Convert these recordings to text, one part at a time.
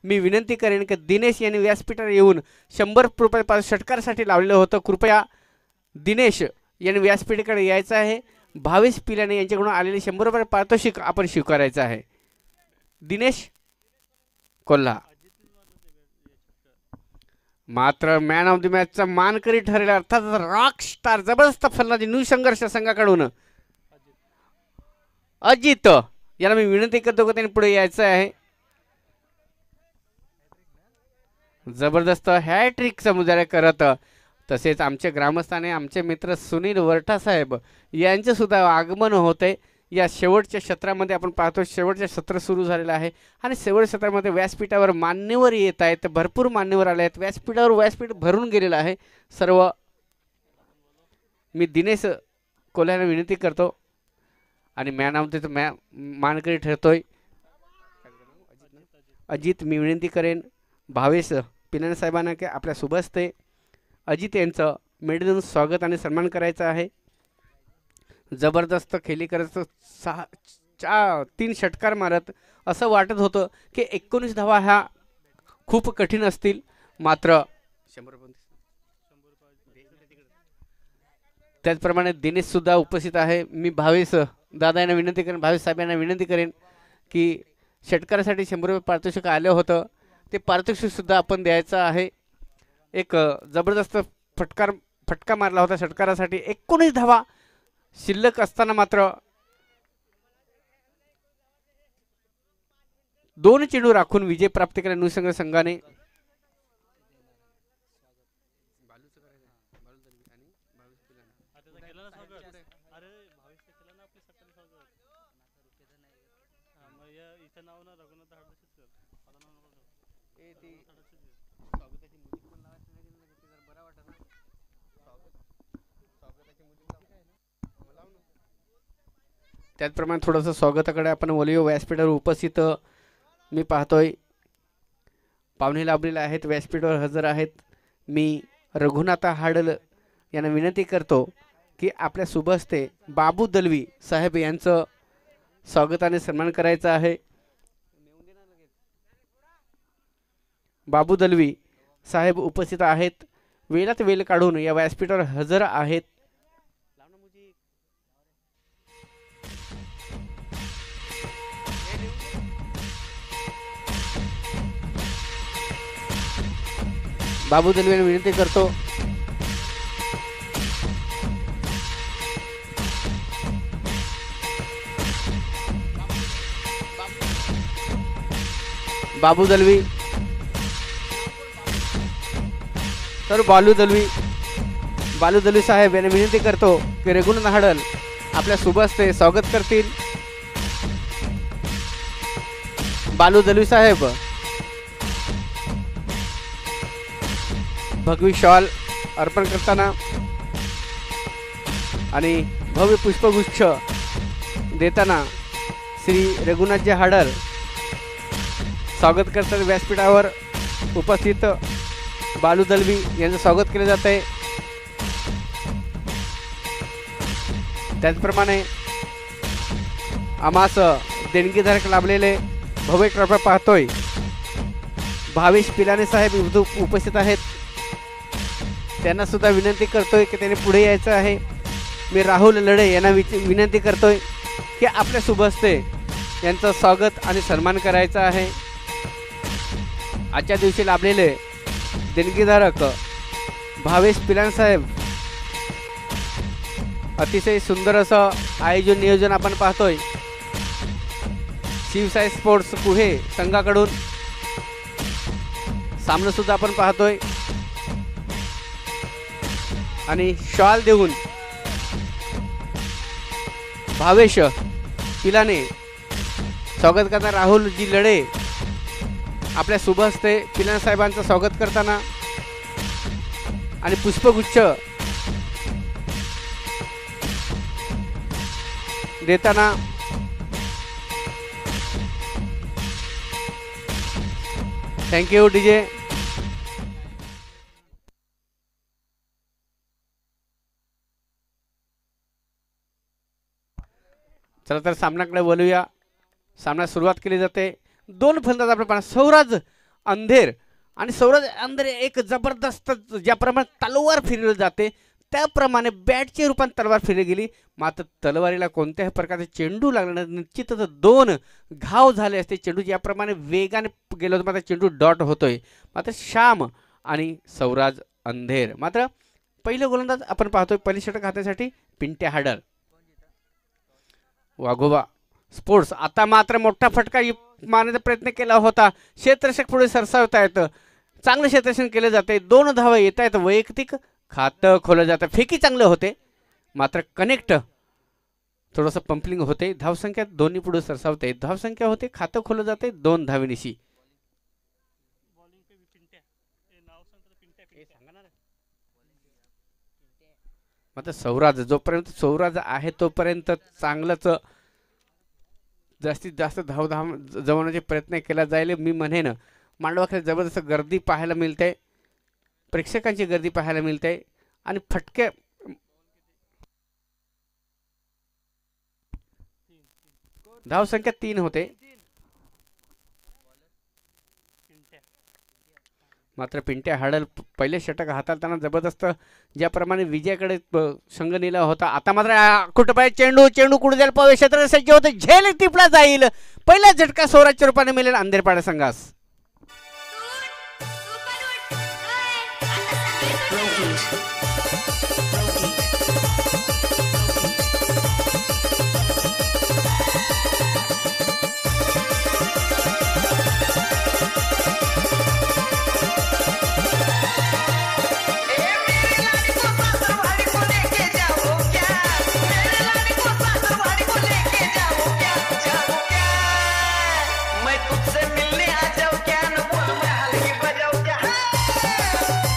मी विनंती करेन की दिनेश यांनी व्यासपीठावर येऊन 100 रुपये षटकारासाठी लावलेलं होतं. कृपया दिनेश यांनी व्यासपीठाकडे यायचं आहे. भावेश पिलाने यांच्याकडून आलेले 100 रुपये पारितोषिक आपण स्वीकारायचं आहे. दिनेश कोल्हा मात्र मॅन ऑफ द मॅचचा मानकरी ठरलेला अर्थात रॉक स्टार जबरदस्त फलंदाजी न्यू संघर्ष संघाकडून अजित याला मी विनंती करतो की त्यांनी पुढे यायचं आहे. जबरदस्त हॅट्रिक समुदाय करत तसेच आमचे ग्रामस्थाने आमचे मित्र सुनील वरठा साहेब यांचे सुद्धा आगमन होते. या शेवटच्या सत्रामध्ये आपण पाहतो शेवटचे सत्र सुरू झालेलं आहे आणि शेवटच्या सत्रामध्ये व्यासपीठावर मान्यवर येत आहेत. भरपूर मान्यवर आले आहेत. व्यासपीठ भरून गेलेलं आहे सर्व. मी दिनेश कोल्ह्याला विनंती करतो आणि मॅन ऑफ द मानकरी ठरतोय अजित. मी विनंती करेन भावेश पिलाने साहेबांना की आपल्या शुभस्ते अजित यांचं मेडल स्वागत आणि सन्मान करायचा आहे. जबरदस्त खेळी करत 3 षटकार मारत असं वाटत होतं की 19 धावा ह्या खूप कठीण असतील. मात्र त्याचप्रमाणे दिनेश सुद्धा उपस्थित आहे. मी भावेश दादा यांना विनंती करेन भावेश साहेब यांना विनंती करेन की षटकारासाठी 100 रुपये पारितोषिक आलं होतं ते पारितोषिक सुद्धा आपण द्यायचं आहे. एक जबरदस्त फटका मारला होता षटकारासाठी 19 धावा शिल्लक असताना मात्र 2 चेंडू राखून विजय प्राप्त केला नुसंग संघाने. त्याचप्रमाणे थोडंसं स्वागताकडे आपण बोलूया. व्यासपीठावर उपस्थित मी पाहतोय पाहुणे लाभलेले आहेत व्यासपीठावर हजर आहेत. मी रघुनाथ हाडल यांना विनंती करतो की आपल्या शुभ हस्ते बाबू दलवी साहेब यांचं स्वागताने सन्मान करायचा आहे. बाबू दलवी साहेब उपस्थित आहेत. वेळात वेळ काढून या व्यासपीठावर हजर आहेत. बाबू दलवी यांना विनंती करतो बाबू दलवी तर बालू दलवी साहेब यांना विनंती करतो की रघुनाथ हाडल आपल्या शुभ हस्ते स्वागत करतील. बालू दलवी साहेब भगवी शॉल अर्पण करताना आणि भव्य पुष्पगुच्छ देताना श्री रघुनाथजी हाडल स्वागत करतात. व्यासपीठावर उपस्थित बालू दलवी यांचं स्वागत केले जात आहे. त्याचप्रमाणे आम्हास देणगीधारक लाभलेले भव्य ट्रॉफी पाहतोय भावेश पिलाने साहेब उपस्थित आहेत. त्यांना सुद्धा विनंती करतोय की त्यांनी पुढे यायचं आहे. मी राहुल लढे यांना विनंती करतोय की आपल्या शुभ हस्ते यांचं स्वागत आणि सन्मान करायचा आहे. आजच्या दिवशी लाभलेले देणगीधारक भावेश पिलाने साहेब अतिशय सुंदर असं आयोजन नियोजन आपण पाहतोय. शिवसाई स्पोर्ट्स कुहे संघाकडून सामना सुद्धा आपण पाहतोय आणि शॉल देऊन भावेश पिलाने स्वागत करताना राहुलजी लढे आपल्या शुभ हस्ते पिलाने साहेबांचं स्वागत करताना आणि पुष्पगुच्छ देताना थँक्यू डीजे. चला तर सामन्याकडे बोलूया. सामन्यात सुरुवात केली जाते. 2 फलंदाज आपल्या सौराज अंधेर आणि सौराज अंधेर एक जबरदस्त ज्याप्रमाणे तलवार फिरवली जाते त्याप्रमाणे बॅटच्या रूपात तलवार फिरली गेली. मात्र तलवारीला कोणत्याही प्रकारचे चेंडू लागला निश्चितच 2 घाव झाले असते. चेंडू ज्याप्रमाणे वेगाने गेलो होतो मात्र चेंडू डॉट होतोय. मात्र श्याम आणि सौराज अंधेर. मात्र पहिलं गोलंदाज आपण पाहतोय पहिली षटक हातासाठी पिंट्या हाडर. वाघोबा स्पोर्ट्स आता मात्र मोठा फटका मारण्याचा प्रयत्न केला होता. क्षेत्ररक्षक पुढे सरसावता येतं. चांगलं क्षेत्ररक्षण केले जाते. 2 धावा येत आहेत. वैयक्तिक खातं खोलं जातं. फेकी चांगले होते मात्र कनेक्ट थोडंसं पंपलिंग होते. धावसंख्या दोन्ही पुढे सरसावते. धावसंख्या होते खातं खोलं जाते 2 धावेनिशी. मात्र सौराज जोपर्यंत सौराज आहे तोपर्यंत चांगलंच जास्तीत जास्त धाव जमवण्याचे प्रयत्न केला जाईल. मी म्हणेन मांडवाखाली जबरदस्त गर्दी पाहायला मिळते. प्रेक्षकांची गर्दी पाहायला मिळते आणि फटके धावसंख्या 3 होते. मात्र पिंट्या हाडल पहिले षटक हाताळताना जबरदस्त ज्याप्रमाणे विजयाकडे संघ नेला होता. आता मात्र कुठं चेंडू चेंडू कुठे जाईल पाहू क्षेत्र सज्ज होते. झेल टिपला जाईल. पहिला झटका सौराजच्या रूपाने मिळेल अंधेरपाडा संघास.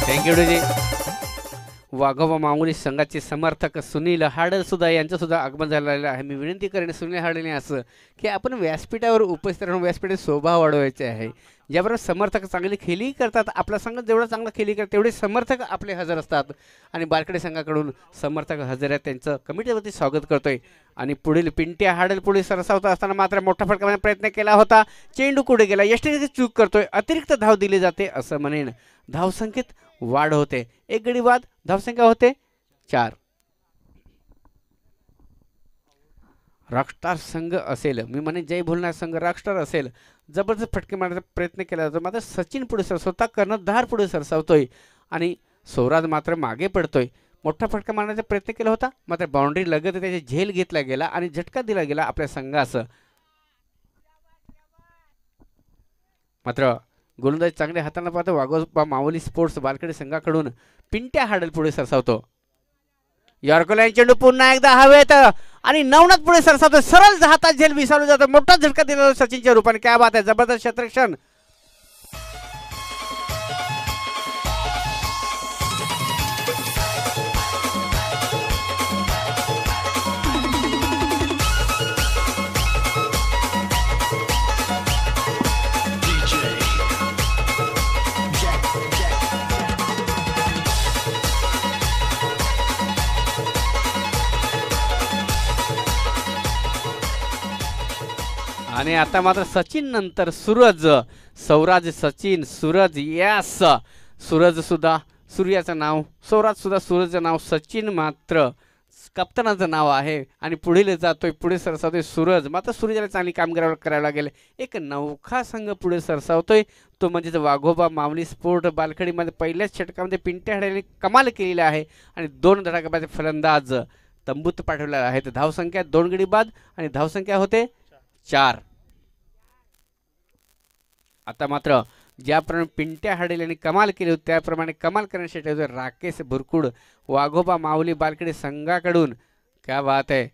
थँक्यू. वाघोबा मामुली संघाचे समर्थक सुनील हाडल सुद्धा यांचं सुद्धा आगमन झालेलं आहे. मी विनंती करेन सुनील हाडलने असं की आपण व्यासपीठावर उपस्थित राहून व्यासपीठाचे शोभा वाढवायचे आहे. ज्याबरोबर समर्थक चांगली खेळी करतात. आपला संघ जेवढा चांगला खेळी करतात तेवढे समर्थक आपले हजर असतात आणि बारकडे संघाकडून समर्थक हजर आहेत त्यांचं कमिटीवरती स्वागत करतोय. आणि पुढील पिंट्या हाडल पुढे सरसावत असताना मात्र मोठा फटका प्रयत्न केला होता. चेंडू कुठे गेला यष्टीने चूक करतोय. अतिरिक्त धाव दिली जाते असं म्हणेन. धावसंख्येत वाढ होते. 1 गडी बाद धावसंख्या होते 4. रॉकस्टार संघ असेल मी म्हणे जय भोलनाथ संघ रॉकस्टार असेल. जबरदस्त फटके मारण्याचा प्रयत्न केला जातो. मात्र सचिन पुढे सरसावता कर्णधार पुढे सरसावतोय आणि सौराज मात्र मागे पडतोय. मोठा फटका मारण्याचा प्रयत्न केला होता मात्र बाउंड्री लगत त्याचे झेल घेतला गेला आणि झटका दिला गेला आपल्या संघास. मात्र गोलंदाज चांगले हाताना पाहतो. वाघोबा माऊली स्पोर्ट्स बालकडे संघाकडून पिंट्या हाडल पुढे सरसावतो. यॉर्करलाईन चेंडू पुन्हा एकदा हवेत आणि नवनाथ पुढे सरसावतो. सरळ हातात झेल विसावलं जातं. मोठा झटका दिला सचिनच्या रूपाने. क्या बात आहे. जबरदस्त क्षेत्ररक्षण. आणि आता मात्र सचिन नंतर सूरज. सौराज सचिन सूरज. यस सूरज सुद्धा सूर्याचं नाव. सौराज सुद्धा सूरजचं नाव. सचिन मात्र कप्तानाचं नाव आहे आणि पुढे जातोय. पुढे सरसावतोय सूरज. मात्र सूर्याला चांगली कामगिरी करायला लागेल. एक नौखा संघ पुढे सरसावतोय तो म्हणजे वाघोबा माऊली स्पोर्ट बालखडीमध्ये पहिल्याच षटकामध्ये पिंट्या हाडलने कमाल केलेली आहे आणि 2 धडाकेबाज फलंदाज तंबूत पाठवलेले आहेत. धावसंख्या 2 गडी बाद आणि धावसंख्या होते 4. आता मात्र ज्याप्रमाणे पिंट्या हाडल यांनी कमाल केली होती त्याप्रमाणे कमाल करण्यासाठी राकेश बुरकुड वाघोबा माऊली बालकडे संघाकडून. क्या बात आहे.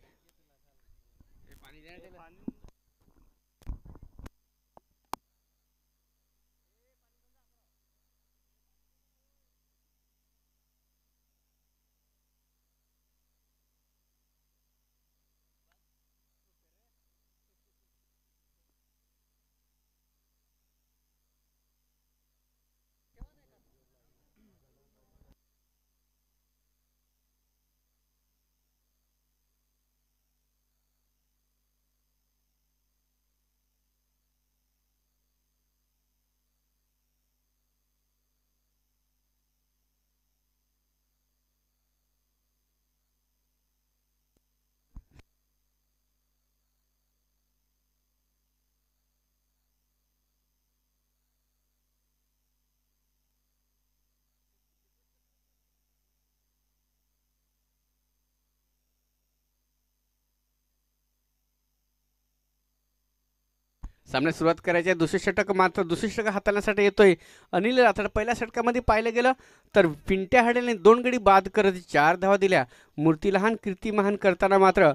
सामन्यात सुरुवात करायची आहे. दुसरे षटक मात्र दुसरे षटक हाताळण्यासाठी येतोय अनिल राठोड. पहिल्या षटकामध्ये पाहिलं गेलं तर पिंट्या हाडेलने 2 गडी बाद करत 4 धावा दिल्या. मूर्ती लहान कीर्ती महान करताना मात्र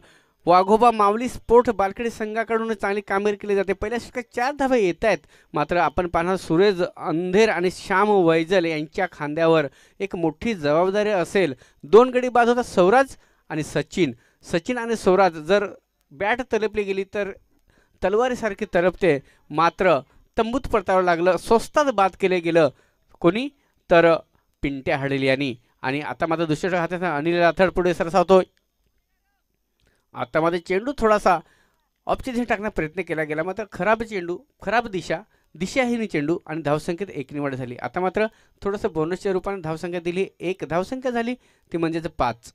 वाघोबा माऊली स्पोर्ट बालखेडे संघाकडून चांगली कामगिरी केली जाते. पहिल्या षटकात 4 धावा येत आहेत. मात्र आपण पाहणार सुरेश अंधेर आणि श्याम वैजल यांच्या खांद्यावर एक मोठी जबाबदारी असेल. 2 गडी बाद होता सौराज आणि सचिन आणि सौराज. जर बॅट तलपली गेली तर तलवारीसारखी तलपते. मात्र तंबूत परतावं लागलं. स्वस्तात बाद केले गेलं कोणी तर पिंट्या हाडेल यांनी. आणि आता मात्र दुसऱ्या हातात अनिल राठोड पुढे सरसावतोय. आता मध्ये चेंडू थोडासा ऑफची दिशेने टाकण्याचा प्रयत्न केला गेला. मात्र खराब चेंडू, खराब दिशाहीन चेंडू आणि धावसंख्येत 1 निवड झाली. आता मात्र थोडंसं बोनसच्या रूपाने धावसंख्या दिली. 1 धावसंख्या झाली ती म्हणजेच 5.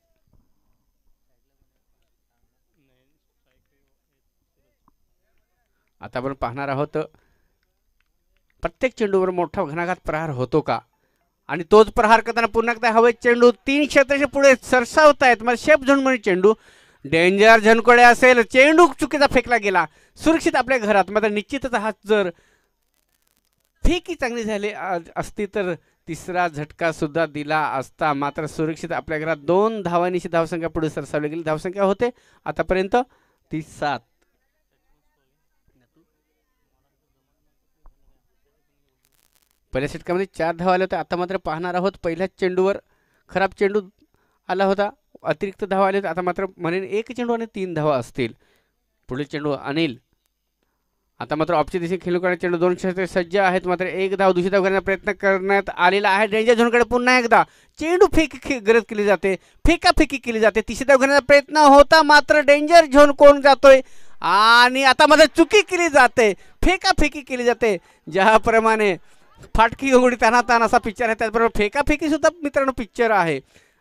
आता आपण पाहणार आहोत प्रत्येक चेंडूवर मोठा घणाघात प्रहार होतो का. आणि तोच प्रहार करताना पुन्हा एकदा हवेत चेंडू 3 क्षेत्राच्या पुढे सरसावतायत. मग शेप झोनमध्ये चेंडू डेंजर झोनकडे असेल. चेंडू चुकीचा फेकला गेला सुरक्षित आपल्या घरात. मात्र निश्चितच हा जर फेकी चांगली झाली असती तर तिसरा झटका सुद्धा दिला असता. मात्र सुरक्षित आपल्या घरात 2 धावांची धावसंख्या पुढे सरसावली गेली. धावसंख्या होते आतापर्यंत ती 7. पहिल्या षटकामध्ये 4 धावा आल्या होत्या. आता मात्र पाहणार आहोत पहिल्याच चेंडूवर खराब चेंडू आला होता. अतिरिक्त धावा आले. आता मात्र म्हणेन 1 चेंडू आणि 3 धावा असतील. पुढील चेंडू अनिल. आता मात्र ऑफची दिशेने खेळू करण्याचे चेंडू 2 क्षेत्र सज्ज आहेत. मात्र 1 धाव दुसरी धाव करण्याचा प्रयत्न करण्यात आलेला आहे. डेंजर झोनकडे पुन्हा एकदा चेंडू गरज केली जाते. फेकाफेकी केली जाते. तिसरी धाव घेण्याचा प्रयत्न होता. मात्र डेंजर झोन कोण जातोय आणि आता मात्र चुकी केली जाते. फेकाफेकी केली जाते. ज्याप्रमाणे फाटकी उघडी ताना तान असा पिक्चर आहे त्याचबरोबर फेकाफेकी सुद्धा मित्रांनो पिक्चर आहे.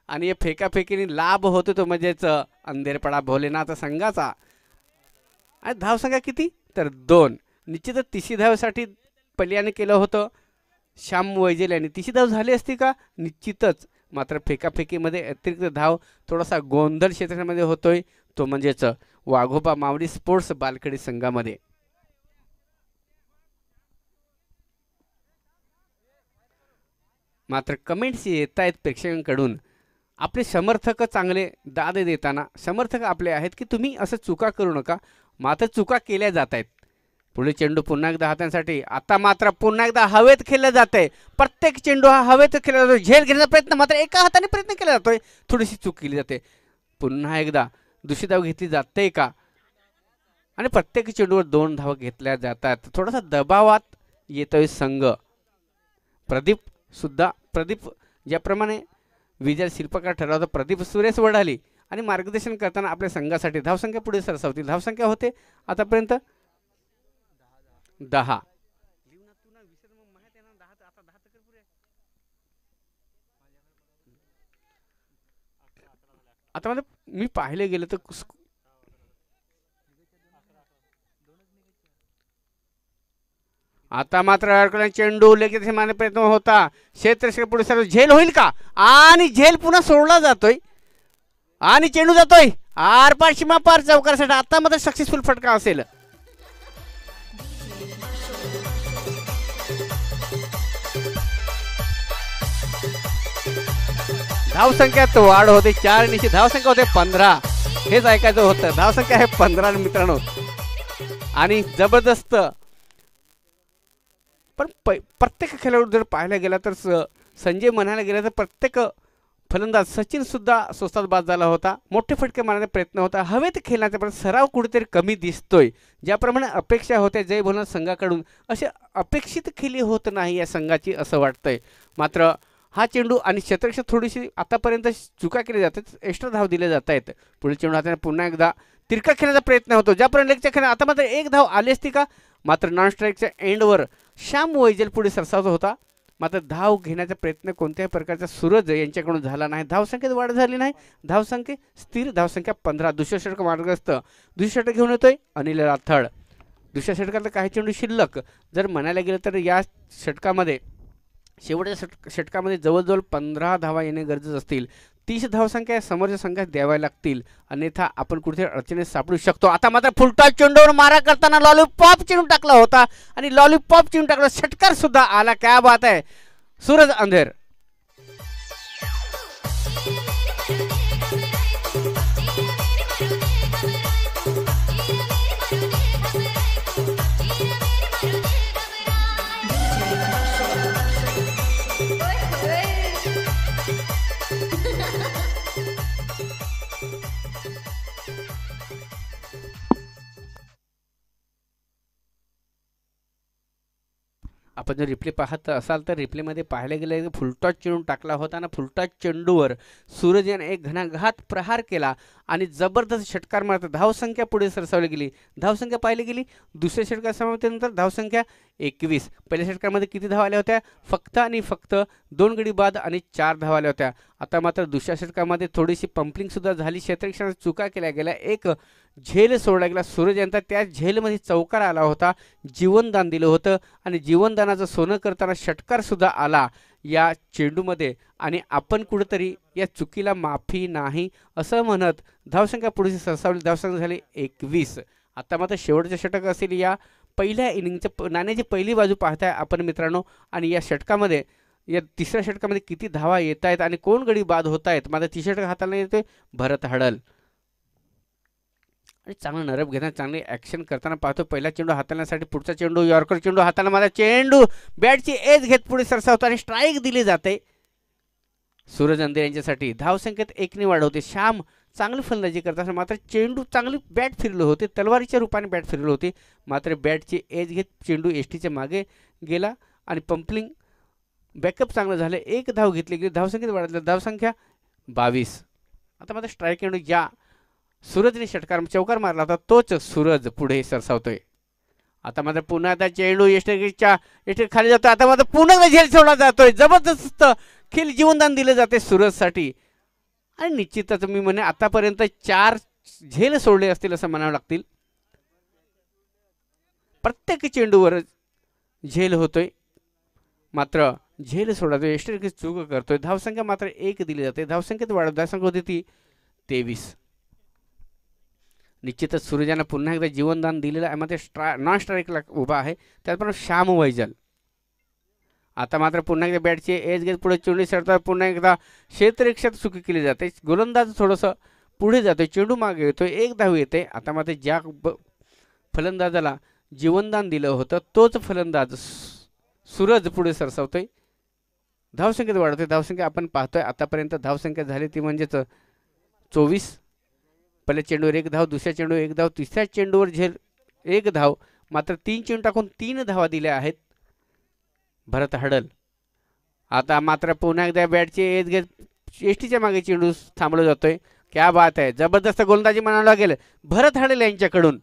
आणि या फेकाफेकीने लाभ होतो तो म्हणजेच अंधेरपडा भोलेनाथ संघाचा. आणि धावसंख्या किती तर 2. निश्चितच तिसरी धावेसाठी पल्याने केलं होतं श्याम वैजल यांनी. तिसरी धाव झाली असती का निश्चितच. मात्र फेकाफेकीमध्ये अतिरिक्त धाव थोडासा गोंधळ क्षेत्रामध्ये होतोय तो म्हणजेच वाघोबा मावडी स्पोर्ट्स बालखेडे संघामध्ये. मात्र कमेंट्स येत आहेत प्रेक्षकांकडून. आपले समर्थक चांगले दाद देताना समर्थक आपले आहेत की तुम्ही असं चुका करू नका. मात्र चुका केल्या जात आहेत. पुढे चेंडू पुन्हा एकदा हातांसाठी. आता मात्र पुन्हा एकदा हवेत खेळला जात आहे. प्रत्येक चेंडू हा हवेत खेळला जातो. झेल घेण्याचा प्रयत्न मात्र एका हाताने प्रयत्न केला जातोय. थोडीशी चूक केली जाते. पुन्हा एकदा दुसरी धाव घेतली जाते का आणि प्रत्येक चेंडूवर 2 धावा घेतल्या जातात. थोडासा दबावात येतोय संघ. प्रदीप ज्याप्रमाणे विजय शिल्पकार ठरवतो प्रदीप सुरेश वडाली आणि मार्गदर्शन करताना आपल्या संघासाठी धावसंख्या पुढे सरसावतील. धावसंख्या होते आतापर्यंत 10. आता मला मी पाहिले गेलं तर आता मात्र अडकला चेंडू लगेच मारण्याचा प्रयत्न होता. क्षेत्र पुढे सर्व झेल होईल का आणि झेल पुन्हा सोडला जातोय आणि चेंडू जातोय आरपार सीमा पार चौकारासाठी. आता मात्र सक्सेसफुल फटका असेल. धावसंख्यात वाढ होते. 4 निश्चित धावसंख्या होते 15. हेच ऐकायचं होतं. धावसंख्या आहे 15 मित्रांनो. आणि जबरदस्त. पण प्रत्येक खेळाडू जर पाहायला गेला तर संजय म्हणायला गेला तर प्रत्येक फलंदाज सचिन सुद्धा स्वस्तात बाद झाला होता. मोठे फटके मारण्याचा प्रयत्न होता. हवेत खेळण्याचा पण सराव कुठेतरी कमी दिसतोय. ज्याप्रमाणे अपेक्षा होत्या जय भोलेनाथ संघाकडून असे अपेक्षित खेळी होत नाही या संघाची असं वाटतंय. मात्र हा चेंडू आणि क्षेत्ररक्षक थोडीशी आतापर्यंत चुका केली जातात. एक्स्ट्रा धाव दिले जात आहेत. पुढील चेंडू हाताने पुन्हा एकदा तिरका खेळण्याचा प्रयत्न होतो. ज्याप्रमाणे लेगच्या खेळ आता मात्र 1 धाव आली असती का. मात्र नॉन स्ट्राईकच्या एंडवर श्याम वैजल पुढे सरसावत होता. मात्र धाव घेण्याचा प्रयत्न कोणत्याही प्रकारचा सूरज यांच्याकडून झाला नाही. धावसंख्येत वाढ झाली नाही. धावसंख्या स्थिर. धावसंख्या 15. दुसऱ्या षटक मार्गस्थ. दुसऱ्या षटक घेऊन येतोय अनिल राठोड. दुसऱ्या षटकातलं काही चेंडू शिल्लक जर म्हणायला गेलं तर या षटकामध्ये शेवटच्या षटकामध्ये जवळजवळ 15 धावा येणे गरजेचे असतील 30 धावसंख्या समोरच्या संघात द्याव्या लागतील, अन्यथा आपण कुठे अडचणीत सापडू शकतो. आता मात्र फुलटॉस चेंडूवर मारा करताना लॉलीपॉप चिरून टाकला होता आणि लॉलीपॉप चिरून टाकला, षटकार सुद्धा आला. क्या बात आहे सूरज अंधेर. आपण जर रिप्ले पाहत असाल तर रिप्लेमध्ये पाहायला गेलं की फुलटॉस चेंडू टाकला होता आणि फुलटॉस चेंडूवर सूरज याने एक घणाघात प्रहार केला आणि जबरदस्त षटकार मारत धावसंख्या पुढे सरसावली गेली. धावसंख्या पाहिली गेली दुसऱ्या षटकार समाप्तीनंतर धावसंख्या 21. पहिल्या षटकामध्ये किती धावा आल्या होत्या? फक्त आणि फक्त 2 गडी बाद आणि 4 धावा आल्या होत्या. आता मात्र दुसऱ्या षटकामध्ये थोडीशी पंपलिंग सुद्धा झाली, क्षेत्ररक्षणात चुका केल्या गेल्या, एक झेल सोडला गेला. सूरज यांचा त्या झेलमध्ये चौकार आला होता, जीवनदान दिलं होतं आणि जीवनदानाचं सोनं करताना षटकार सुद्धा आला या चेंडूमध्ये आणि आपण कुठेतरी या चुकीला माफी नाही असं म्हणत धावसंख्या पुढे सरसावली. धावसंख्या झाली 21. आता मात्र शेवटचं षटक असेल या पहिल्या इनिंगचं नाण्याची पहिली बाजू पाहताय आपण मित्रांनो आणि या षटकामध्ये या तिसऱ्या षटकामध्ये किती धावा येत आहेत आणि कोण गडी बाद होत आहेत. मात्र तिसऱ्या षटक हाताला येतोय भरत हडल आणि चांगलं नरम घेताना चांगली ॲक्शन करताना पाहतो. पहिला चेंडू हाताळण्यासाठी पुढचा चेंडू यॉर्कर चेंडू हाताला मारा, चेंडू बॅटची एज घेत पुढे सरसावतो आणि स्ट्राईक दिली जाते सूरज अंधेर यांच्यासाठी. धावसंख्येत 1 ने वाढ होते. श्याम चांगली फलंदाजी करतात मात्र चेंडू चांगली बॅट फिरले होते, तलवारीच्या रूपाने बॅट फिरले होते, मात्र बॅटची एज घेत चेंडू एसटीच्या मागे गेला आणि पंपलिंग बॅकअप चांगलं झालं. 1 धाव घेतली गेली. धावसंख्येत वाढली धावसंख्या 22. आता मात्र स्ट्राईक चेंडू ज्या सूरजने षटकार चौकार मारला होता तोच सूरज पुढे सरसावतोय. आता मात्र पुन्हा एकदा चेंडू एसटी खाली जातो. आता मात्र पुन्हा एकदा झेल सोडला जातोय. जबरदस्त खेळ जीवनदान दिले जाते सूरजसाठी आणि निश्चितच मी म्हणे आतापर्यंत 4 झेल सोडले असतील असं म्हणावं लागतील. प्रत्येक चेंडूवर झेल होतोय मात्र झेल सोडतोय, एसटी चूक करतोय. धावसंख्या मात्र 1 दिली जाते. धावसंख्येत वाढ धावसंख्या होती ती 23. निश्चितच सूरजानं पुन्हा एकदा जीवनदान दिलेलं आहे. मात्र नॉन स्ट्राईकला उभा आहे त्याचप्रमाणे श्याम वैजल. आता मात्र पुन्हा एकदा बॅटची एज घेत पुढे चेंडू सरतात. पुन्हा एकदा क्षेत्ररक्षणात चुकी केली जाते. गोलंदाज थोडंसं पुढे जातोय, चेंडू मागे येतोय, 1 धाव येते. आता मात्र ज्या फलंदाजाला जीवनदान दिलं होतं तोच फलंदाज सूरज पुढे सरसावतोय. धावसंख्येत वाढवतोय. धावसंख्या आपण पाहतोय आतापर्यंत धावसंख्या झाली ती म्हणजेच 24. पहिल्या चेंडूवर 1 धाव, दुसऱ्या चेंडूवर 1 धाव, तिसऱ्या चेंडूवर झेल 1 धाव, मात्र 3 चेंडू टाकून 3 धावा दिल्या आहेत भरत हडल. आता मात्र पुन्हा एकदा बॅटची एज घेत एसटीच्या मागे चेंडू थांबवला जातोय. क्या बात आहे, जबरदस्त गोलंदाजी म्हणावं लागेल भरत हडल यांच्याकडून.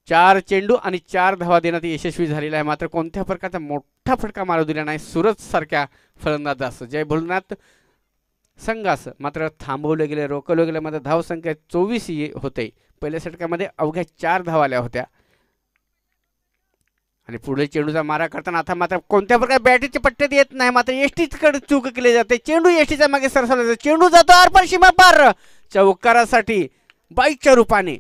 4 चेंडू आणि 4 धावा देण्यात यशस्वी झालेला आहे. मात्र कोणत्या प्रकारचा मोठा फटका मारू दिला नाही सूरज सारख्या फलंदाजास. जय भोलनाथ संघास मात्र थांबवले गेले, रोखवले गेले. मात्र धावसंख्या 24 होते. पहिल्या षटकामध्ये अवघ्या 4 धावा आल्या होत्या आणि पुढे चेंडूचा मारा करताना आता मात्र कोणत्या प्रकारे बॅटरीचे पट्टे येत नाही. मात्र एसटीकडे चूक केली जाते. चेंडू एसटीच्या मागे सरसावला जातो. चेंडू जातो आरपार सीमा पार चौकारासाठी बाईकच्या रूपाने.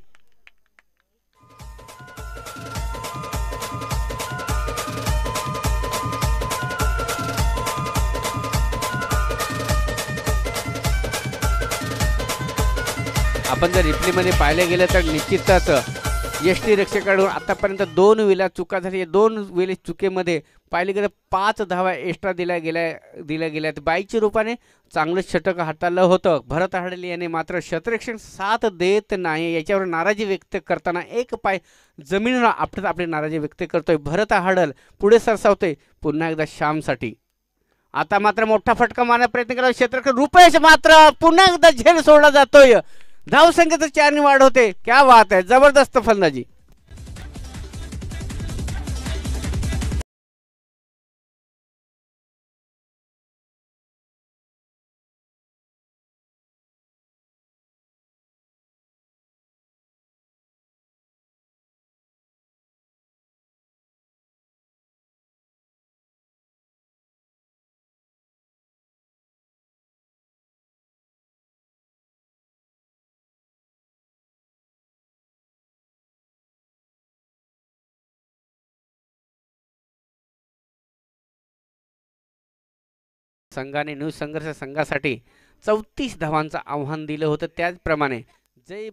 आपण जर रिप्लेमध्ये पाहिले गेलं तर निश्चितच एसटी रक्षकाकडून आतापर्यंत 2 वेळा चुका झाली. 2 वेळे चुकीमध्ये पाहिले गेलं 5 धावा एक्स्ट्रा दिल्या गेल्या. बाईच्या रूपाने चांगलं षटक हाताळलं होतं भरत हडल याने. मात्र क्षेत्ररक्षण साथ देत नाही. याच्यावर नाराजी व्यक्त करताना 1 पाय जमिनीवर आपटत आपली नाराजी व्यक्त करतोय भरत हडल. पुढे सरसावतोय पुन्हा एकदा श्यामसाठी. आता मात्र मोठा फटका मारण्याचा प्रयत्न केला क्षेत्ररक्षक रुपेश, मात्र पुन्हा एकदा झेल सोडला जातोय. धावसंख्येत 4 ने वाढ होते. क्या बात आहे, जबरदस्त फलंदाजी. संघाने न्यू संघर्ष संघासाठी 34 धावांचं आव्हान दिलं होतं. त्याचप्रमाणे जय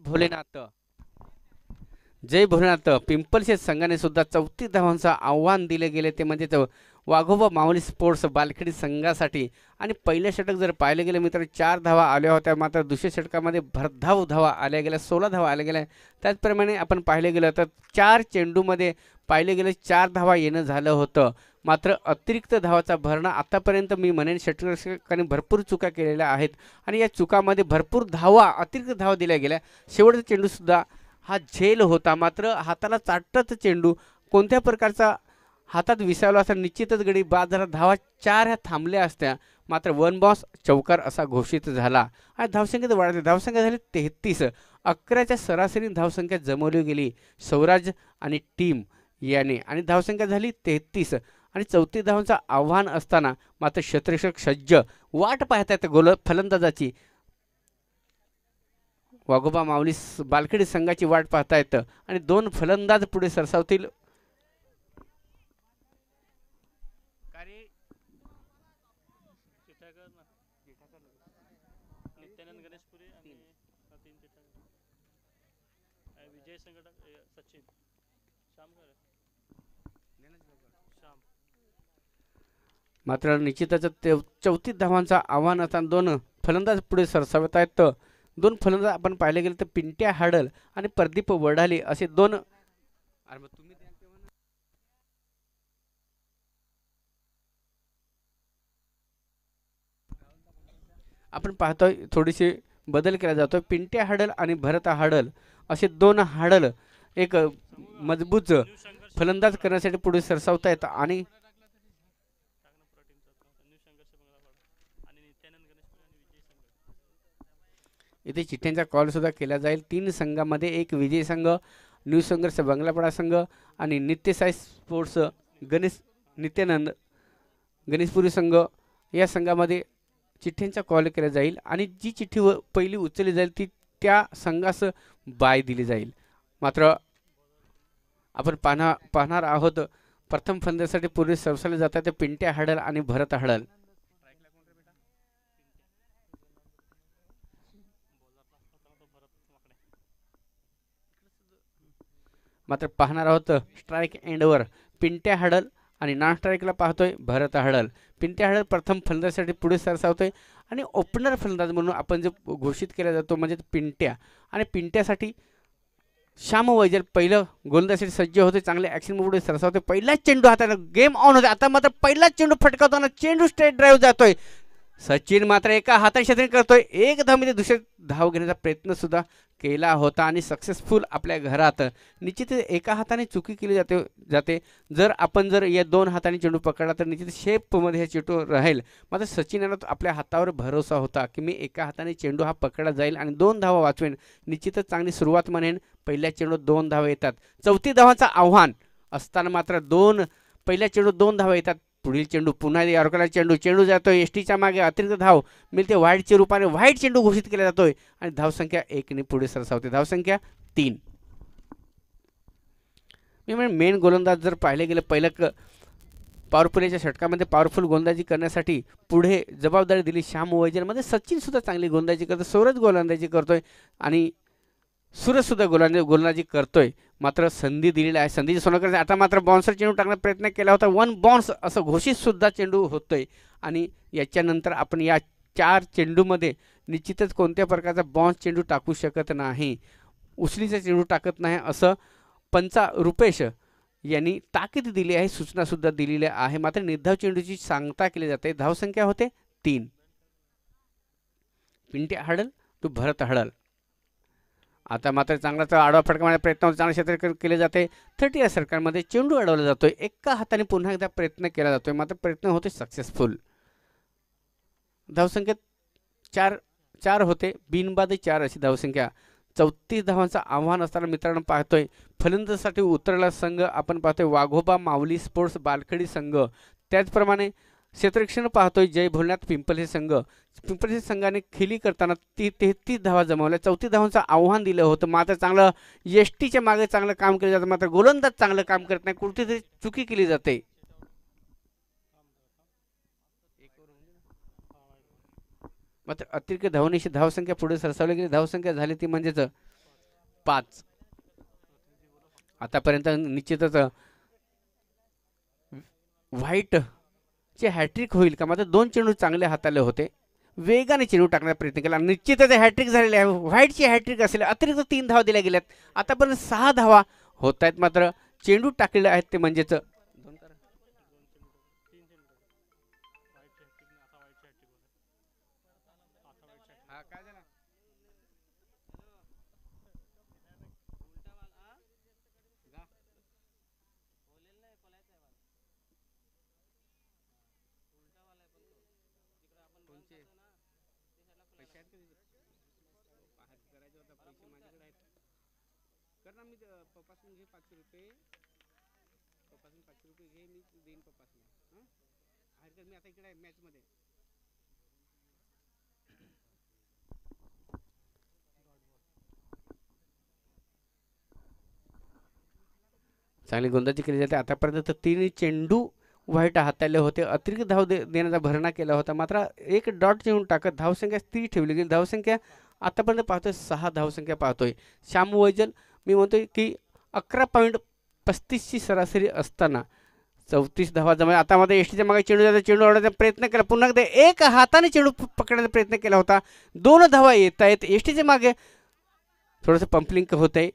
भोलेनाथ पिंपलशेत संघाने सुद्धा 34 धावांचं आव्हान दिले गेले, ते म्हणजे वाघोबा माऊली स्पोर्ट्स बालखेडी संघासाठी. आणि पहिल्या षटक जर पाहिलं गेलं मित्र 4 धावा आल्या होत्या, मात्र दुसऱ्या षटकामध्ये भरधाव धावा आल्या गेल्या, 16 धावा आल्या गेल्या. त्याचप्रमाणे आपण पाहिलं गेलं तर 4 चेंडूमध्ये पाहिले गेले 4 धावा येणं झालं होतं. मात्र अतिरिक्त धावाचा भरणा आतापर्यंत मी म्हणेन षटकांनी भरपूर चुका केलेल्या आहेत आणि या चुकामध्ये भरपूर धावा अतिरिक्त धावा दिल्या गेल्या. शेवटचा चेंडूसुद्धा हा झेल होता, मात्र हाताला चाटत चेंडू कोणत्या प्रकारचा हातात विसावला असता निश्चितच गडी बाद झाला. धावा 4 ह्या थांबल्या असत्या, मात्र 1 बॉस चौकार असा घोषित झाला आणि धावसंख्येत वाढली. धावसंख्या झाली 33. 11च्या सरासरी धावसंख्या जमवली गेली स्वराज आणि टीम याने आणि धावसंख्या झाली 33 आणि 34 धावांचं आव्हान असताना मात्र क्षेत्ररक्षक सज्ज वाट पाहतात फलंदाजाची. वाघोबा माऊली बालखेडी संघाची वाट पाहतायत आणि 2 फलंदाज पुढे सरसावतील. मात्र निश्चितच 34 धावांचा आव्हान असताना 2 फलंदाज पुढे सरसावत आहेत. 2 फलंदाज आपण पाहिले गेले तर पिंट्या हाडल आणि प्रदीप वडाले असे 2. आपण पाहतोय थोडीशी बदल केला जातो. पिंट्या हाडल आणि भरत हाडल असे 2 हाडल एक मजबूत फलंदाज करण्यासाठी पुढे सरसावत आहेत आणि इथे चिठ्ठ्यांचा कॉल सुद्धा केला जाईल. 3 संघामध्ये एक विजय संघ, न्यू संघर्ष बंगलापडा संघ आणि नित्यसाई स्पोर्ट्स नित्यानंद गणेशपुरी संघ या संघामध्ये चिठ्ठ्यांचा कॉल केला जाईल आणि जी चिठ्ठी पहिली उचलली जाईल ती त्या संघास बाय दिली जाईल. मात्र आपण पाहणार आहोत प्रथम फलंदाजीसाठी पूर्वी सरसावले जातात ते पिंट्या हाडल आणि भरत हाडल. मात्र पाहणार आहोत स्ट्राईक एंडवर पिंट्या हाडल आणि नॉन स्ट्राईकला पाहतोय भरत हाडल. पिंट्या हाडल प्रथम फलंदाजीसाठी पुढे सरसावतोय आणि ओपनर फलंदाज म्हणून आपण जे घोषित केला जातो म्हणजे पिंट्या आणि पिंट्यासाठी श्याम वैजल पहिलं गोलंदाजीसाठी सज्ज होते. चांगले ॲक्शन पुढे सरसावते. पहिलाच चेंडू हाताला गेम ऑन होते. आता मात्र पहिलाच चेंडू फटकावताना चेंडू स्ट्रेट ड्राईव्ह जातोय. सचिन मात्र एका हाताने करतोय. एक धावमध्ये दुसरे धाव घेण्याचा प्रयत्न सुद्धा केला होता आणि सक्सेसफुल आपल्या घरात. निश्चित एका हाताने चुकी केली जाते. जर आपण या 2 हाताने चेंडू पकडला तर निश्चित शेपमध्ये हे चेंडू राहील. मात्र सचिन यांना आपल्या हातावर भरोसा होता की मी एका हाताने चेंडू हा पकडला जाईल आणि 2 धावा वाचवेन. निश्चितच चांगली सुरुवात म्हणेन. पहिल्या चेंडू 2 धावा येतात. 34 धावांचं आव्हान असताना मात्र पहिल्या चेंडू 2 धावा येतात. पुढील चेंडू पुन्हा यॉर्करला चेंडू जातोय. एसटीच्या मागे अतिरिक्त धाव मिळते. वाईटच्या रूपाने वाईट चेंडू घोषित केला जातोय आणि धावसंख्या 1 ने पुढे सरसावते. धावसंख्या 3. मी मेन गोलंदाज जर पाहिले गेले पहिलं पॉवरफुलच्या षटकामध्ये पॉवरफुल गोलंदाजी करण्यासाठी पुढे जबाबदारी दिली श्याम वैजलमध्ये. सचिन सुद्धा चांगली गोलंदाजी करतो. सूरज गोलंदाजी करतोय आणि सूरज सुद्धा गोलंदाजी करतोय. मात्र संधी दिलेली आहे. संधीची सोनं करायचं. आता मात्र बाउन्सर चेंडू टाकण्याचा प्रयत्न केला होता. 1 बाउन्स असं घोषित सुद्धा चेंडू होतोय आणि याच्यानंतर आपण या 4 चेंडूमध्ये निश्चितच कोणत्या प्रकारचा बाउन्स चेंडू टाकू शकत नाही. उचलीचा चेंडू टाकत नाही असं पंचा रुपेश यांनी ताकीद दिली आहे. सूचना सुद्धा दिलेल्या आहे. मात्र निर्धाव चेंडूची सांगता केली जाते. धावसंख्या होते 3. पिंट्या हाडल टू भरत हाडल. आता मात्र चांगला आडवा फटकावण्याचा प्रयत्न चांगले क्षेत्र केले जाते. 30 या सरकारमध्ये चेंडू अडवला जातोय. एका हाताने पुन्हा एकदा प्रयत्न केला जातोय. मात्र प्रयत्न होते सक्सेसफुल. धावसंख्येत 4 होते. बिनबाद 4 अशी धावसंख्या. 34 धावांचं आव्हान असताना मित्रांनो पाहतोय फलंदाजीसाठी उतरला संघ आपण पाहतोय वाघोबा माऊली स्पोर्ट्स बालखेडी संघ. त्याचप्रमाणे क्षेत्ररक्षण पाहतोय जय भोलेनाथ पिंपलशेत संघ. पिंपलशेत संघाने खेळी करताना 33 धावा जमवल्या. 34 धावांचं आव्हान दिलं होतं. मात्र चांगलं एसटीच्या मागे चांगलं काम केलं जातं. मात्र गोलंदाज चांगलं काम करत नाही. कुठेतरी चुकी केली जाते. मात्र अतिरिक्त धावनीशी धावसंख्या पुढे सरसावली गेली. धावसंख्या झाली ती म्हणजेच 5. आतापर्यंत निश्चितच व्हाईट चे हॅट्रिक होईल का. मात्र 2 चेंडू चांगले हाताळले होते. वेगाने चेंडू टाकण्याचा प्रयत्न केला. निश्चितच हॅट्रिक झालेले आहे. व्हाईटची हॅट्रिक असेल. अतिरिक्त 3 धावा दिल्या गेल्यात. आतापर्यंत 6 धावा होत आहेत. मात्र चेंडू टाकलेले आहेत ते म्हणजेच चांगली गोंदाची केली जाते. आतापर्यंत 3 चेंडू व्हाईट हाताळले होते. अतिरिक्त धाव देण्याचा भरणा केला होता. मात्र एक डॉट चेंडू टाकत धावसंख्या स्थिर ठेवली गेली. धावसंख्या आतापर्यंत पाहतोय 6 धावसंख्या पाहतोय. श्याम वैजल मी म्हणतोय की 11.35 ची सरासरी असताना 34 धावा जमा. आता मध्ये एसटीच्या मागे चेंडू ओढण्याचा प्रयत्न केला. पुन्हा एकदा एक हाताने चेंडू पकडण्याचा प्रयत्न केला होता. 2 धावा येत आहेत. एसटीच्या मागे थोडंसं पंपलिंग होत आहे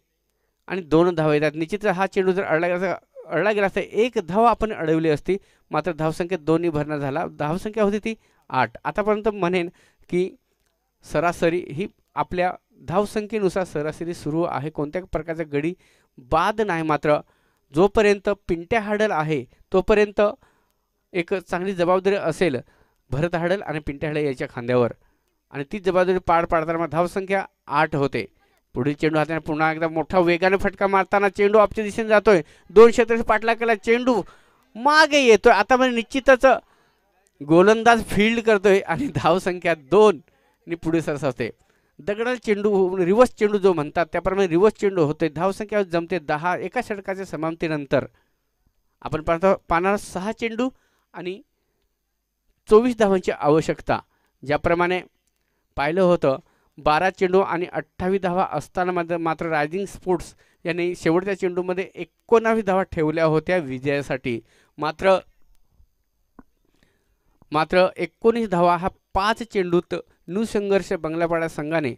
आणि 2 धावा येतात. निश्चित हा चेंडू जर अडला गेला असता 1 धावा आपण अडवली असती. मात्र धावसंख्येत 2 भरणा झाला. धावसंख्या होती ती 8. आतापर्यंत म्हणेन की सरासरी ही आपल्या धावसंख्येनुसार सरासरी सुरू आहे. कोणत्या प्रकारचा गडी बाद नाही. मात्र जोपर्यंत पिंट्या हाडल आहे तोपर्यंत एक चांगली जबाबदारी असेल भरत हाडल आणि पिंट्या हाडल याच्या खांद्यावर आणि ती जबाबदारी पार पाडताना धावसंख्या 8 होते. पुढील चेंडू हाताने पुन्हा एकदा मोठा वेगाने फटका मारताना चेंडू आपल्या दिशेने जातोय. 2 क्षेत्राचा पाठलाग केला. चेंडू मागे येतोय. आता म्हणजे निश्चितच गोलंदाज फील्ड करतोय आणि धावसंख्या 2 आणि पुढे सरसावते. दगडाल चेंडू रिवर्स चेंडू जो म्हणतात त्याप्रमाणे रिवर्स चेंडू होते. धावसंख्या जमते 10. एका षटकाच्या समाप्तीनंतर आपण पाहणार 6 चेंडू आणि 24 धावांची आवश्यकता. ज्याप्रमाणे पाहिलं होतं 12 चेंडू आणि 28 धावा असताना मात्र रायझिंग स्पोर्ट्स यांनी शेवटच्या चेंडूमध्ये 19 धावा ठेवल्या होत्या विजयासाठी. मात्र 19 धावा हा 5 चेंडूत न्यू संघर्ष बंगलापाडा संघाने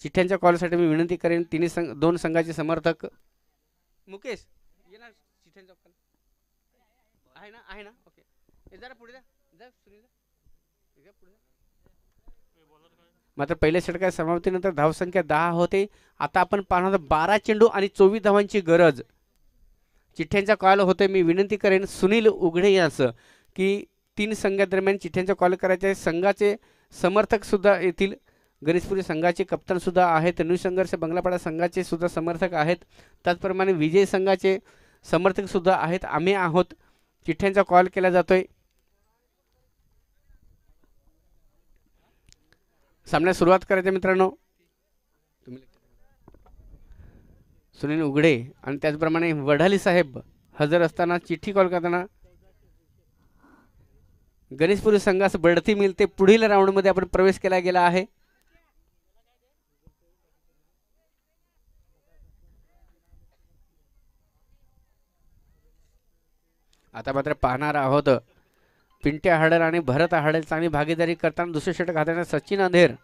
चिठ्ठ्यांच्या कॉलसाठी मी विनंती करेन. 2 संघाचे समर्थक मुकेश येणार चिठ्ठ्यांचा कॉल आहे ना ओके जरा पुढे जा सुनील पुढे. मात्र पहिल्या षटकाच्या समाप्तीनंतर धावसंख्या 10 होते. आता आपण पाहणार 12 चेंडू आणि 24 धावांची गरज. चिठ्ठ्यांचा कॉल होते. मी विनंती करेन सुनील उघडे यांचं की 3 संघादरम्यान चिठ्ठ्यांचा कॉल करायचे. संघाचे समर्थक सुद्धा येथील. गणेशपुरी संघाचे कप्तान सुद्धा आहेत. न्यू संघर्ष बंगलापाडा संघाचे सुद्धा समर्थक आहेत. त्याचप्रमाणे विजय संघाचे समर्थक सुद्धा आहेत. आम्ही आहोत. चिठ्ठ्यांचा कॉल केला जातोय. सामन्यास सुरुवात करायची मित्रांनो. सुनील उघडे आणि त्याचप्रमाणे वढाली साहेब हजर असताना चिठ्ठी कॉल करताना गणेशपुरी संघास बढती मिळते. पुढील राऊंडमध्ये आपण प्रवेश केला गेला आहे. आता मात्र पाहणार आहोत पिंट्या हाडल आणि भरत हाडल चांगली भागीदारी करताना दुसरे षटक हाताने सचिन अंधेर.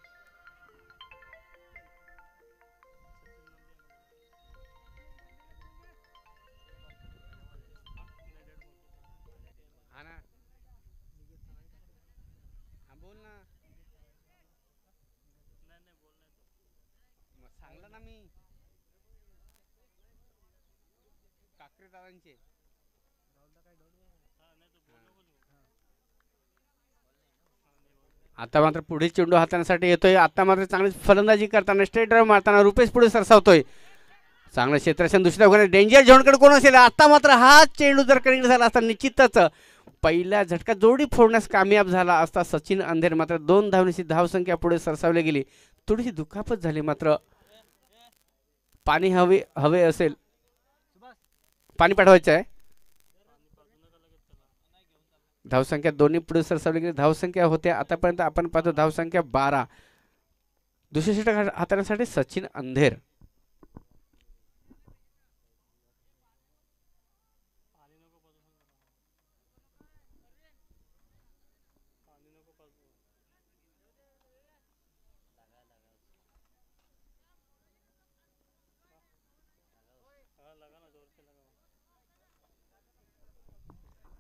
आता मात्र पुढे चेंडू हाताळण्यासाठी येतोय. आता मात्र चांगली फलंदाजी करताना स्ट्रेट ड्राइव्ह मारताना रुपेश पुढे सरसावतोय. चांगलं क्षेत्ररक्षण दुसऱ्या भागाने डेंजर झोनकडे कोण असेल. आता मात्र हा चेंडू जर कनेक्ट झाला असता निश्चितच पहिल्या झटका जोडी फोडण्यास कामयाब झाला असता सचिन अंधेर. मात्र 2 धावण्याची धावसंख्या पुढे सरसावली गेली. थोडीशी दुखापत झाली. मात्र पाणी हवे असेल पाणी पाठवायचं आहे. धावसंख्या दोन्ही पुढे सरसावली गेली. धावसंख्या होत्या आतापर्यंत आपण पाहतो धावसंख्या 12. दुसरे षटक हाताळण्यासाठी सचिन अंधेर.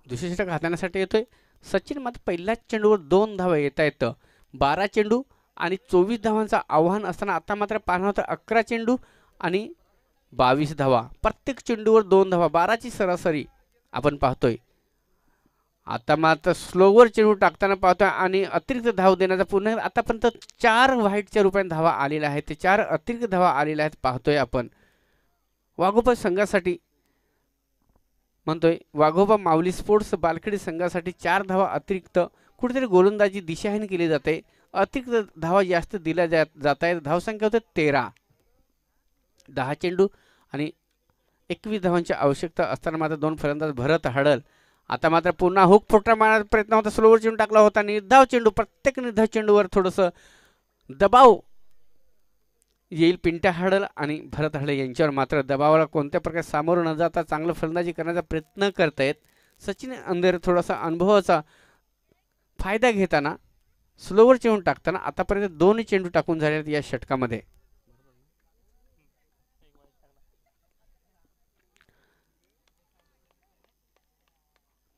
दुसरे षटक हाताळण्यासाठी येतोय सचिन. मात्र पहिल्याच चेंडूवर 2 धावा येता येतं. 12 चेंडू आणि 24 धावांचं आव्हान असताना आता मात्र पाहणार होतं 11 चेंडू आणि 22 धावा. प्रत्येक चेंडूवर 2 धावा, 12ची सरासरी आपण पाहतोय. आता मात्र स्लोवर चेंडू टाकताना पाहतोय आणि अतिरिक्त धाव देण्याचा पुन्हा आतापर्यंत 4 व्हाईटच्या रूपाने धावा आलेल्या आहेत. ते 4 अतिरिक्त धावा आलेल्या आहेत पाहतोय आपण. वाघोबा संघासाठी म्हणतोय वाघोबा माऊली स्पोर्ट्स बालखेडी संघासाठी 4 धावा अतिरिक्त. कुठेतरी गोलंदाजी दिशाहीन केली जाते. अतिरिक्त धावा जास्त दिल्या जात आहेत. धावसंख्या होते 13. 10 चेंडू आणि 21 धावांची आवश्यकता असताना मात्र 2 फलंदाज भरत हडल. आता मात्र पुन्हा हुक फुटरा मारण्याचा प्रयत्न होता. स्लोवर चेंडू टाकला होता. निर्धाव चेंडू. प्रत्येक निर्धाव चेंडूवर थोडंसं दबाव येईल पिंट्या हडल आणि भरत हडल यांच्यावर. मात्र दबावाला कोणत्या प्रकारे सामोरं न जाता चांगलं फलंदाजी करण्याचा प्रयत्न करतायत सचिन अंधेर. थोडासा अनुभवाचा फायदा घेताना स्लोवर चेंडू टाकताना आतापर्यंत 2 चेंडू टाकून झाले आहेत या षटकामध्ये.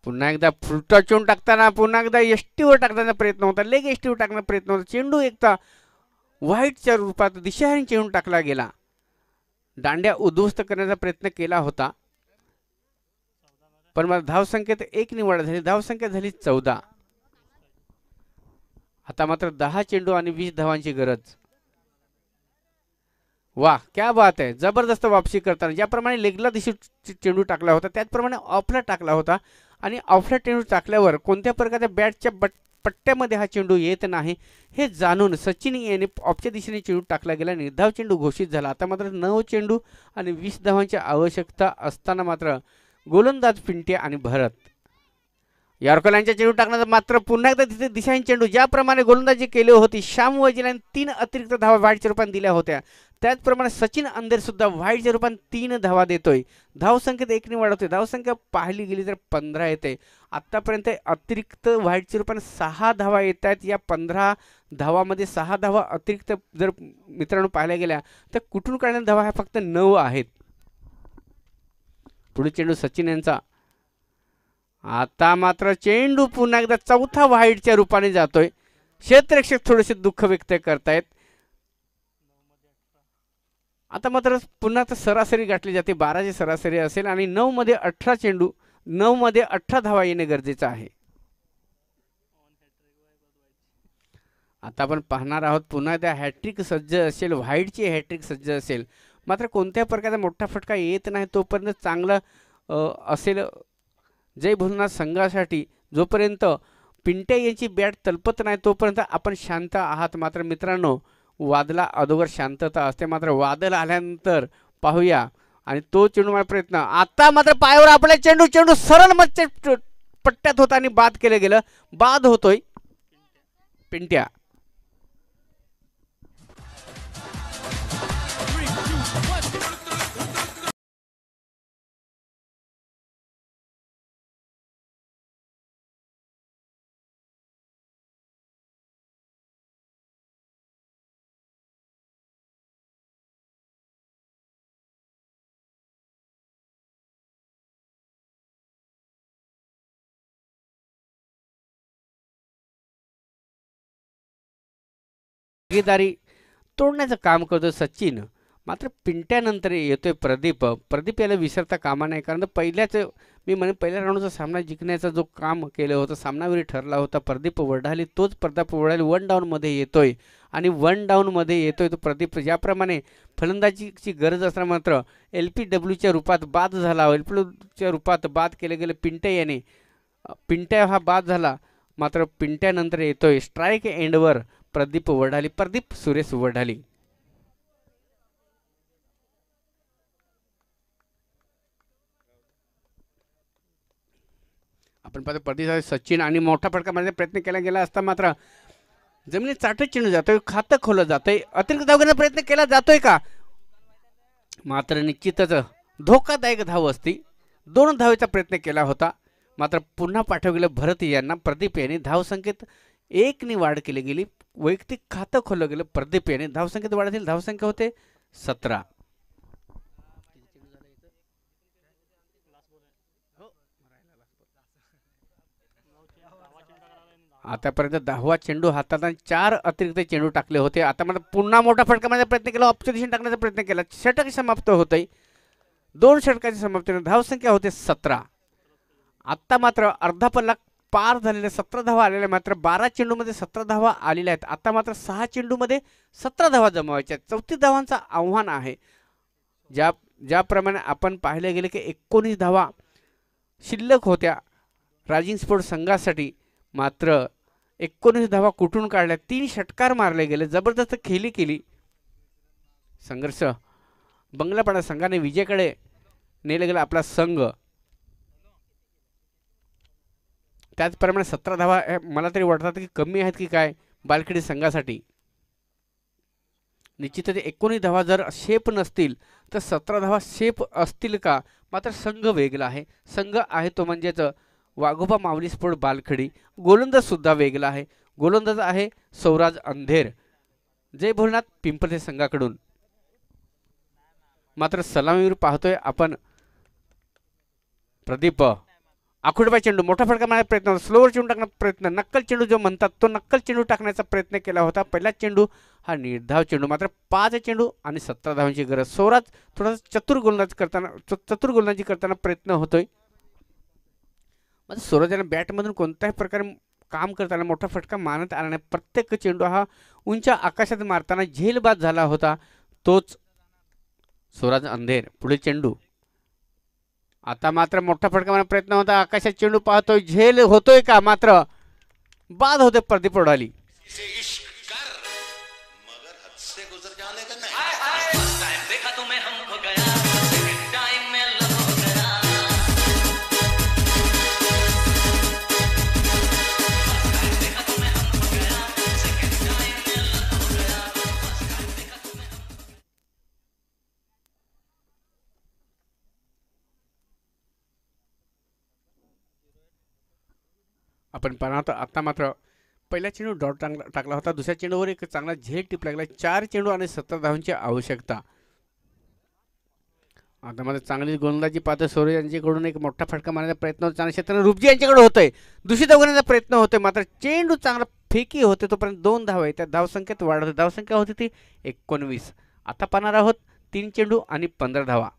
पुन्हा एकदा फुलटा चेंडू टाकताना पुन्हा एकदा एसटीवर टाकण्याचा प्रयत्न होता. लेग एसटीवर टाकण्याचा प्रयत्न होता. चेंडू एकदा व्हाईटच्या रूपात दिशाहीन चेंडू टाकला गेला. दांड्या उद्ध्वस्त करण्याचा प्रयत्न केला होता पण मला धावसंख्येत 1 निवड झाली. धावसंख्या झाली 14. आता मात्र 10 चेंडू आणि 20 धावांची गरज. वाह क्या बात आहे. जबरदस्त वापसी करताना ज्याप्रमाणे लेगला चेंडू टाकला होता त्याचप्रमाणे ऑफला टाकला होता आणि ऑफला चेंडू टाकल्यावर कोणत्या प्रकारच्या बॅटच्या पट्ट्यामध्ये हा चेंडू येत नाही हे जाणून सचिन याने ऑफच्या दिशेने चेंडू टाकला गेला. निर्धाव चेंडू घोषित झाला. आता मात्र 9 चेंडू आणि 20 धावांची आवश्यकता असताना मात्र गोलंदाज पिंट्या आणि भरत यॉर्करच्या चेंडू टाकण्याचा मात्र पुन्हा एकदा तिथे दिशाहीन चेंडू. ज्याप्रमाणे गोलंदाजी केली होती श्याम वजीराने 3 अतिरिक्त धावा व्हाईटच्या रूपाने दिल्या होत्या त्याचप्रमाणे सचिन अंधेर सुद्धा व्हाईटच्या रूपाने 3 धावा देतोय. धावसंख्येत 1 निवड होते. धावसंख्या पाहिली गेली तर 15 येते. आतापर्यंत अतिरिक्त व्हाईटच्या रूपाने 6 धावा येत आहेत. या 15 धावामध्ये 6 धावा अतिरिक्त जर मित्रांनो पाहायला गेल्या तर कुठून काढण्यात धावा ह्या फक्त 9 आहेत. पुढे चेंडू सचिन यांचा. आता मात्र चेंडू पुन्हा एकदा 4था व्हाईटच्या रूपाने जातोय. क्षेत्ररक्षक थोडेसे दुःख व्यक्त करतायत. आता मात्र पुन्हा सरासरी गाठली जाते. 12ची सरासरी असेल आणि 9 मध्ये 18 चेंडू 9 मध्ये 18 धावा येणे गरजेचं आहे. आता आपण पाहणार आहोत पुन्हा त्या हॅट्रिक सज्ज असेल. व्हाईटची हॅट्रिक सज्ज असेल. मात्र कोणत्या प्रकारचा मोठा फटका येत नाही तोपर्यंत चांगलं असेल जय भोलनाथ संघासाठी. जोपर्यंत पिंट्या यांची बॅट तलपत नाही तोपर्यंत आपण शांत आहात. मात्र मित्रांनो वादला अगोदर शांतता असते. मात्र वादळ आल्यानंतर पाहूया आणि तो चेंडू मारण्याचा प्रयत्न. आता मात्र पायावर आपल्या चेंडू सरळ मच्छे पट्ट्यात होता आणि बाद केलं गेलं. बाद होतोय पिंट्या. भागीदारी तोडण्याचं काम करतो सचिन. मात्र पिंट्यानंतर येतोय प्रदीप. प्रदीप याला विसरता कामा नाही. कारण मी म्हणे पहिल्या राऊंडचा सामना जिंकण्याचा जो काम केलं होतं सामनावीर ठरला होता प्रदीप वडाली. तोच प्रदीप वडाली 1 डाऊनमध्ये येतोय आणि 1 डाऊनमध्ये येतोय तो प्रदीप. ज्याप्रमाणे फलंदाजीची गरज असताना मात्र LPWच्या रूपात बाद झाला. LPWच्या रूपात बाद केले गेले पिंट्या याने. पिंट्या हा बाद झाला. मात्र पिंट्यानंतर येतोय स्ट्राईक एंडवर प्रदीप वडाली. प्रदीप सुरेश वडाली. आपण आपण पाहतो प्रतिसाद सचिन आणि मोठा फटका मारण्याचा प्रयत्न केला गेला असता मात्र जमिनीत चाटत चेंडू जातोय, खातं खोलं जातंय, अतिरिक्त धाव घेण्याचा प्रयत्न केला जातोय का, मात्र निश्चितच धोकादायक धाव असती. 2 धावेचा प्रयत्न केला होता मात्र पुन्हा पाठव गेलं भरत यांना. प्रदीप यांनी धावसंख्येत 1 ने वाढ केली गेली. वैयक्तिक खातं खोललं गेलं प्रदीप यांनी. धावसंख्येत वाढ झाली. धावसंख्या होते 17. आतापर्यंत 10वा चेंडू हातात आणि 4 अतिरिक्त चेंडू टाकले होते. आता मला पुन्हा मोठा फटका मारण्याचा प्रयत्न केला, ऑब्झर्वेशन टाकण्याचा प्रयत्न केला. षटक समाप्त होतंय. 2 षटकाची समाप्तीने धावसंख्या होते 17. आता मात्र अर्धा पल्ला पार झालेल्या 17 धावा आलेल्या, मात्र 12 चेंडूमध्ये 17 धावा आलेल्या आहेत. आता मात्र 6 चेंडूमध्ये 17 धावा जमवायच्या. 34 धावांचं आव्हान आहे. ज्याप्रमाणे आपण पाहिले गेले की 19 धावा शिल्लक होत्या रायझिंग स्पोर्ट संघासाठी, मात्र 19 धावा कुठून काढल्या. 3 षटकार मारले गेले. जबरदस्त खेळी केली. संघर्ष बंगलापाडा संघाने विजयाकडे नेला गेला आपला संघ. त्याचप्रमाणे 17 धावा मला तरी वाटतात की कमी आहेत की काय बालखेडी संघासाठी. निश्चितच 19 धावा जर शेप नसतील तर 17 धावा शेप असतील का. मात्र संघ वेगळा आहे. संघ आहे तो म्हणजेच वाघोबा माऊली स्पोर्ट बालखेडी. गोलंदाज सुद्धा वेगळा आहे. गोलंदाज आहे सौराज अंधेर जय भोलेनाथ पिंपळे संघाकडून. मात्र सलामीवर पाहतोय आपण प्रदीप. आखुडबाई चेंडू मोठा फटका मारण्याचा प्रयत्न, स्लोवर चेंडू टाकण्याचा प्रयत्न, नक्कल चेंडू जो म्हणतात तो नक्कल चेंडू टाकण्याचा प्रयत्न केला होता. पहिला चेंडू हा निर्धाव चेंडू. मात्र 5 चेंडू आणि 17 धावांची गरज. सौराज थोडासा चतुर गोलंदाजी करताना प्रयत्न होतोय. मात्र सौराजाने बॅटमधून कोणत्याही प्रकारे काम करताना मोठा फटका मारण्यात आला नाही. प्रत्येक चेंडू हा उंच आकाशात मारताना झेलबाद झाला होता. तोच सौराज अंधेर. पुढे चेंडू. आता मात्र मोठा फटका मारण्याचा प्रयत्न होता. आकाशात चेंडू पाहतोय, झेल होतोय का, मात्र बाद होते प्रदीप ओढाली. आपण पाहतो आता मात्र पहिला चेंडू डॉट टाकला होता. दुसऱ्या चेंडूवर एक चांगला झेल टिप लागला. 4 चेंडू आणि 17 धावांची आवश्यकता. आता मात्र चांगली गोलंदाजी पाहतो सौरज यांच्याकडून. एक मोठा फटका मारण्याचा प्रयत्न चांगल्या क्षेत्राने रूपजी यांच्याकडे होतोय. दूषित अवघडण्याचा प्रयत्न होतोय. मात्र चेंडू चांगला फेकी होते. तोपर्यंत 2 धावा आहेत. त्या धावसंख्येत वाढ होते. धावसंख्या होती ती 19. आता पाहणार आहोत 3 चेंडू आणि 15 धावा.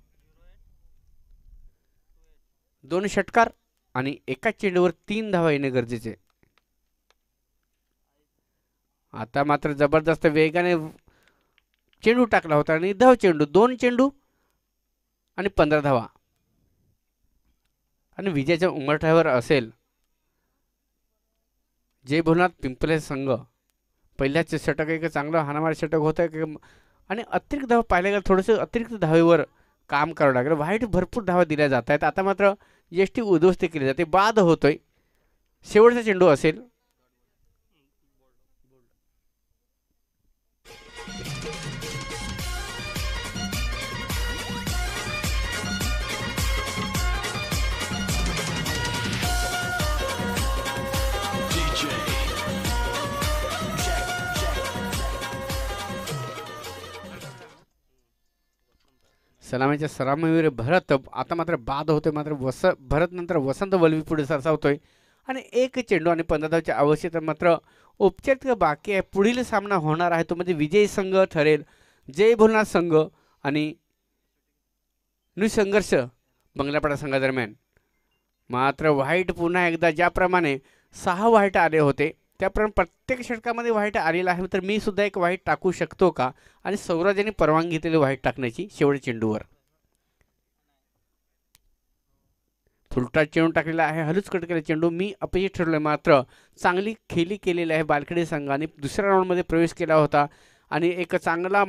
2 षटकार आणि एका चेंडूवर 3 धावा येणे गरजेचे. आता मात्र जबरदस्त वेगाने चेंडू टाकला होता आणि धाव चेंडू. 2 चेंडू आणि 15 धावा आणि विजयाच्या उंबरठ्यावर असेल जय भोलेनाथ पिंपळे संघ. पहिल्याच षटक एक चांगलं हाणामारी षटक होत आहे आणि अतिरिक्त धावा पाहिल्या गेलं थोडंसं अतिरिक्त धावेवर काम करावं लागेल. वाईट भरपूर धावा दिल्या जात आहेत. आता मात्र यष्टी उद्ध्वस्त केली जाते. बाद होतोय. शेवटचा चेंडू असेल. सलामीच्या सलामीवर भरत. आता मात्र बाद होतोय. मात्र भरत नंतर वसंत वलवी पुढे सरसावतोय आणि 1 चेंडू आणि 15 धावांची आवश्यकता मात्र औपचारिक बाकी आहे. पुढील सामना होणार आहे तो म्हणजे विजयी संघ ठरेल जय भोलेनाथ संघ आणि निसंघर्ष बंगलापाडा संघादरम्यान. मात्र व्हाईट पुन्हा एकदा ज्याप्रमाणे 6 व्हाईट आले होते त्याप्रमाणे प्रत्येक षटकामध्ये व्हाईट आलेला आहे. तर मी सुद्धा एक व्हाईट टाकू शकतो का. आणि सौराजाने परवानगी घेतलेली व्हाईट टाकण्याची. शेवटच्या चेंडूवर फुलटा चेंडू टाकलेला आहे. हलूच कट केलेला चेंडू. मी अपयशी ठरलोय. मात्र चांगली खेळी केलेली आहे बालखेडी संघाने. दुसऱ्या राऊंडमध्ये प्रवेश केला होता आणि एक चांगला